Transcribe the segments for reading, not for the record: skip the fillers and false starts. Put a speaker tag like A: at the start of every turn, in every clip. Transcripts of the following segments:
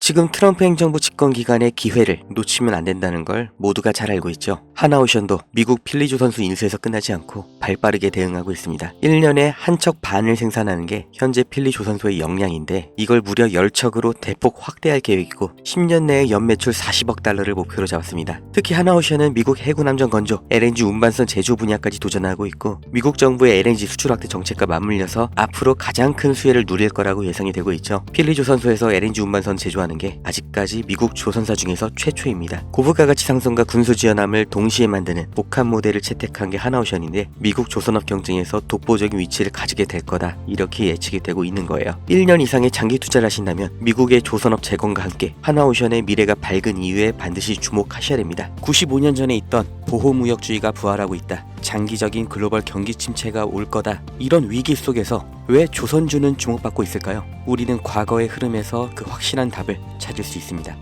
A: 지금 트럼프 행정부 집권 기간의 기회를 놓치면 안 된다는 걸 모두가 잘 알고 있죠. 하나오션도 미국 필리조 선수 인수에서 끝나지 않고 발빠르게 대응하고 있습니다. 1년에 한 척 반을 생산하는 게 현재 필리조 선수의 역량인데 이걸 무려 10척으로 대폭 확대할 계획이고 10년 내에 연매출 40억 달러를 목표로 잡았습니다. 특히 하나오션은 미국 해군 함정 건조, LNG 운반선 제조 분야까지 도전하고 있고 미국 정부의 LNG 수출 확대 정책과 맞물려서 앞으로 가장 큰 수혜를 누릴 거라고 예상이 되고 있죠. 필리조 선수에서 LNG 운반선 제조하는 게 아직까지 미국 조선사 중에서 최초입니다. 고부가 가치 상승과 군수 지원함을 동시에 만드는 복합 모델을 채택한 게 하나오션인데 미국 조선업 경쟁에서 독보적인 위치를 가지게 될 거다 이렇게 예측이 되고 있는 거예요. 1년 이상의 장기 투자를 하신다면 미국의 조선업 재건과 함께 하나오션의 미래가 밝은 이유에 반드시 주목하셔야 됩니다. 95년 전에 있던 보호무역주의가 부활하고 있다. 장기적인 글로벌 경기 침체가 올 거다. 이런 위기 속에서 왜 조선주는 주목받고 있을까요? 우리는 과거의 흐름에서 그 확실한 답을 찾을 수 있습니다.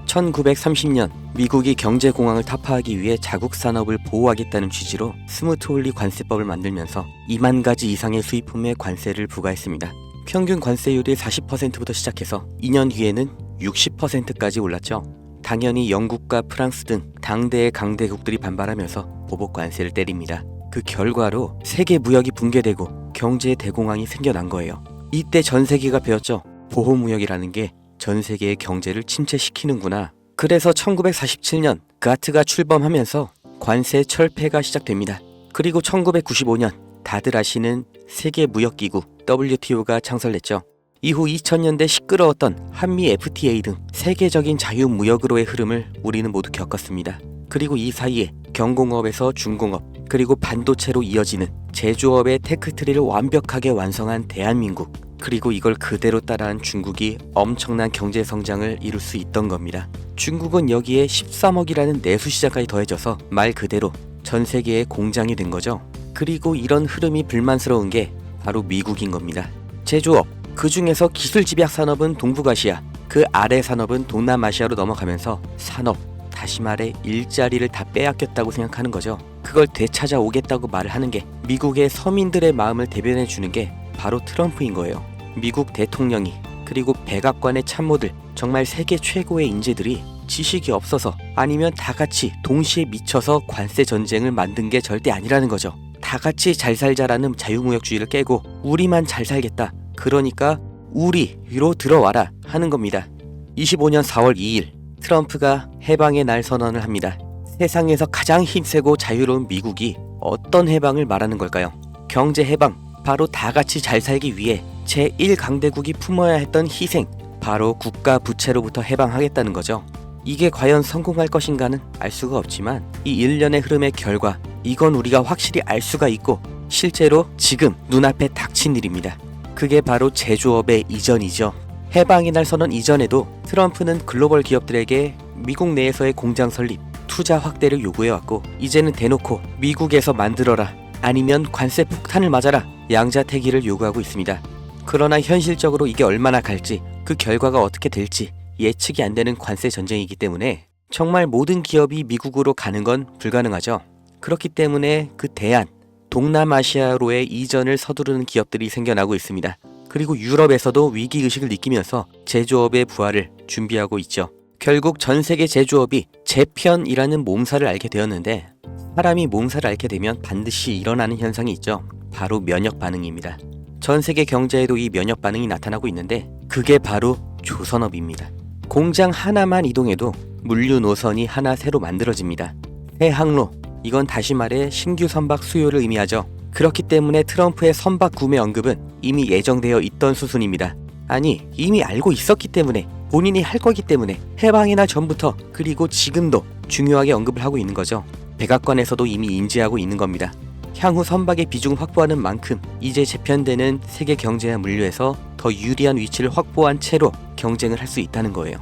A: 1930년 미국이 경제공황을 타파하기 위해 자국 산업을 보호하겠다는 취지로 스무트홀리 관세법을 만들면서 2만 가지 이상의 수입품에 관세를 부과했습니다. 평균 관세율이 40%부터 시작해서 2년 뒤에는 60%까지 올랐죠. 당연히 영국과 프랑스 등 당대의 강대국들이 반발하면서 보복 관세를 때립니다. 그 결과로 세계 무역이 붕괴되고 경제의 대공황이 생겨난 거예요. 이때 전 세계가 배웠죠. 보호무역이라는 게 전 세계의 경제를 침체시키는구나. 그래서 1947년 가트가 출범하면서 관세 철폐가 시작됩니다. 그리고 1995년 다들 아시는 세계무역기구 WTO가 창설됐죠. 이후 2000년대 시끄러웠던 한미 FTA 등 세계적인 자유무역으로의 흐름을 우리는 모두 겪었습니다. 그리고 이 사이에 경공업에서 중공업, 그리고 반도체로 이어지는 제조업의 테크트리를 완벽하게 완성한 대한민국, 그리고 이걸 그대로 따라한 중국이 엄청난 경제 성장을 이룰 수 있던 겁니다. 중국은 여기에 13억이라는 내수 시장까지 더해져서 말 그대로 전 세계의 공장이 된 거죠. 그리고 이런 흐름이 불만스러운 게 바로 미국인 겁니다. 제조업, 그 중에서 기술 집약 산업은 동북아시아, 그 아래 산업은 동남아시아로 넘어가면서 산업, 다시 말해 일자리를 다 빼앗겼다고 생각하는 거죠. 그걸 되찾아오겠다고 말을 하는 게 미국의 서민들의 마음을 대변해 주는 게 바로 트럼프인 거예요. 미국 대통령이 그리고 백악관의 참모들, 정말 세계 최고의 인재들이 지식이 없어서 아니면 다 같이 동시에 미쳐서 관세 전쟁을 만든 게 절대 아니라는 거죠. 다 같이 잘 살자라는 자유무역주의를 깨고 우리만 잘 살겠다, 그러니까 우리로 들어와라 하는 겁니다. 25년 4월 2일 트럼프가 해방의 날 선언을 합니다. 세상에서 가장 힘세고 자유로운 미국이 어떤 해방을 말하는 걸까요? 경제 해방, 바로 다 같이 잘 살기 위해 제1강대국이 품어야 했던 희생, 바로 국가 부채로부터 해방하겠다는 거죠. 이게 과연 성공할 것인가는 알 수가 없지만 이 일련의 흐름의 결과, 이건 우리가 확실히 알 수가 있고 실제로 지금 눈앞에 닥친 일입니다. 그게 바로 제조업의 이전이죠. 해방의 날 선언 이전에도 트럼프는 글로벌 기업들에게 미국 내에서의 공장 설립, 투자 확대를 요구해왔고 이제는 대놓고 미국에서 만들어라, 아니면 관세 폭탄을 맞아라, 양자택일을 요구하고 있습니다. 그러나 현실적으로 이게 얼마나 갈지, 그 결과가 어떻게 될지 예측이 안 되는 관세 전쟁이기 때문에 정말 모든 기업이 미국으로 가는 건 불가능하죠. 그렇기 때문에 그 대안, 동남아시아로의 이전을 서두르는 기업들이 생겨나고 있습니다. 그리고 유럽에서도 위기의식을 느끼면서 제조업의 부활을 준비하고 있죠. 결국 전 세계 제조업이 재편이라는 몸살을 앓게 되었는데, 사람이 몸살을 앓게 되면 반드시 일어나는 현상이 있죠. 바로 면역 반응입니다. 전 세계 경제에도 이 면역 반응이 나타나고 있는데 그게 바로 조선업입니다. 공장 하나만 이동해도 물류 노선이 하나 새로 만들어집니다. 새 항로, 이건 다시 말해 신규 선박 수요를 의미하죠. 그렇기 때문에 트럼프의 선박 구매 언급은 이미 예정되어 있던 수순입니다. 아니, 이미 알고 있었기 때문에, 본인이 할 거기 때문에 해방의 날 전부터, 그리고 지금도 중요하게 언급을 하고 있는 거죠. 백악관에서도 이미 인지하고 있는 겁니다. 향후 선박의 비중을 확보하는 만큼 이제 재편되는 세계 경제와 물류에서 더 유리한 위치를 확보한 채로 경쟁을 할 수 있다는 거예요.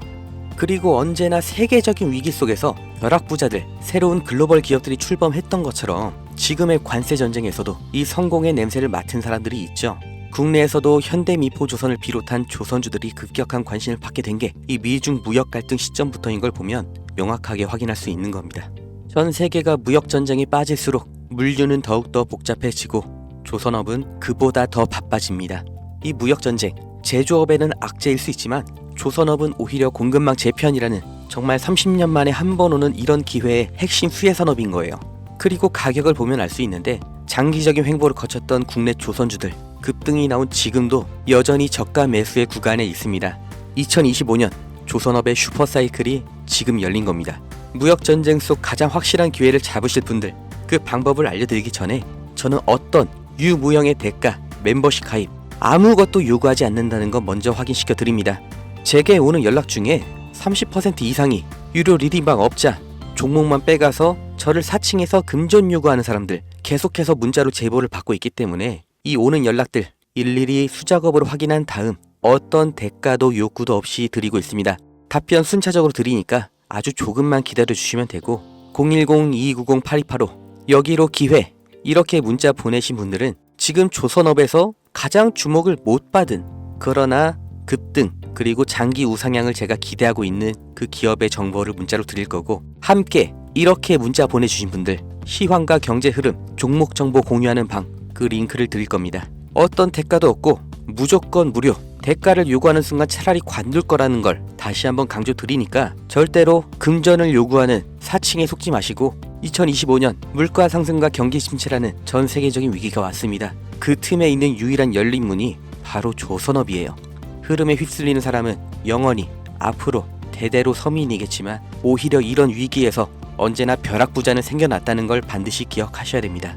A: 그리고 언제나 세계적인 위기 속에서 벼락부자들, 새로운 글로벌 기업들이 출범했던 것처럼 지금의 관세 전쟁에서도 이 성공의 냄새를 맡은 사람들이 있죠. 국내에서도 현대미포조선을 비롯한 조선주들이 급격한 관심을 받게 된 게 이 미중 무역 갈등 시점부터인 걸 보면 명확하게 확인할 수 있는 겁니다. 전 세계가 무역 전쟁에 빠질수록 물류는 더욱더 복잡해지고 조선업은 그보다 더 바빠집니다. 이 무역 전쟁, 제조업에는 악재일 수 있지만 조선업은 오히려 공급망 재편이라는 정말 30년 만에 한 번 오는 이런 기회의 핵심 수혜 산업인 거예요. 그리고 가격을 보면 알 수 있는데 장기적인 횡보를 거쳤던 국내 조선주들 급등이 나온 지금도 여전히 저가 매수의 구간에 있습니다. 2025년 조선업의 슈퍼사이클이 지금 열린 겁니다. 무역전쟁 속 가장 확실한 기회를 잡으실 분들, 그 방법을 알려드리기 전에 저는 어떤 유무형의 대가, 멤버십 가입 아무것도 요구하지 않는다는 거 먼저 확인시켜 드립니다. 제게 오는 연락 중에 30% 이상이 유료 리딩방 업자, 종목만 빼가서 저를 사칭해서 금전 요구하는 사람들 계속해서 문자로 제보를 받고 있기 때문에 이 오는 연락들 일일이 수작업으로 확인한 다음 어떤 대가도 요구도 없이 드리고 있습니다. 답변 순차적으로 드리니까 아주 조금만 기다려 주시면 되고 010-2290-8285 여기로 기회 이렇게 문자 보내신 분들은 지금 조선업에서 가장 주목을 못 받은 그러나 급등 그리고 장기 우상향을 제가 기대하고 있는 그 기업의 정보를 문자로 드릴 거고, 함께 이렇게 문자 보내주신 분들 시황과 경제 흐름, 종목 정보 공유하는 방 그 링크를 드릴 겁니다. 어떤 대가도 없고 무조건 무료, 대가를 요구하는 순간 차라리 관둘 거라는 걸 다시 한번 강조 드리니까 절대로 금전을 요구하는 사칭에 속지 마시고 2025년 물가 상승과 경기 침체라는 전 세계적인 위기가 왔습니다. 그 틈에 있는 유일한 열린 문이 바로 조선업이에요. 흐름에 휩쓸리는 사람은 영원히 앞으로 대대로 서민이겠지만 오히려 이런 위기에서 언제나 벼락부자는 생겨났다는 걸 반드시 기억하셔야 됩니다.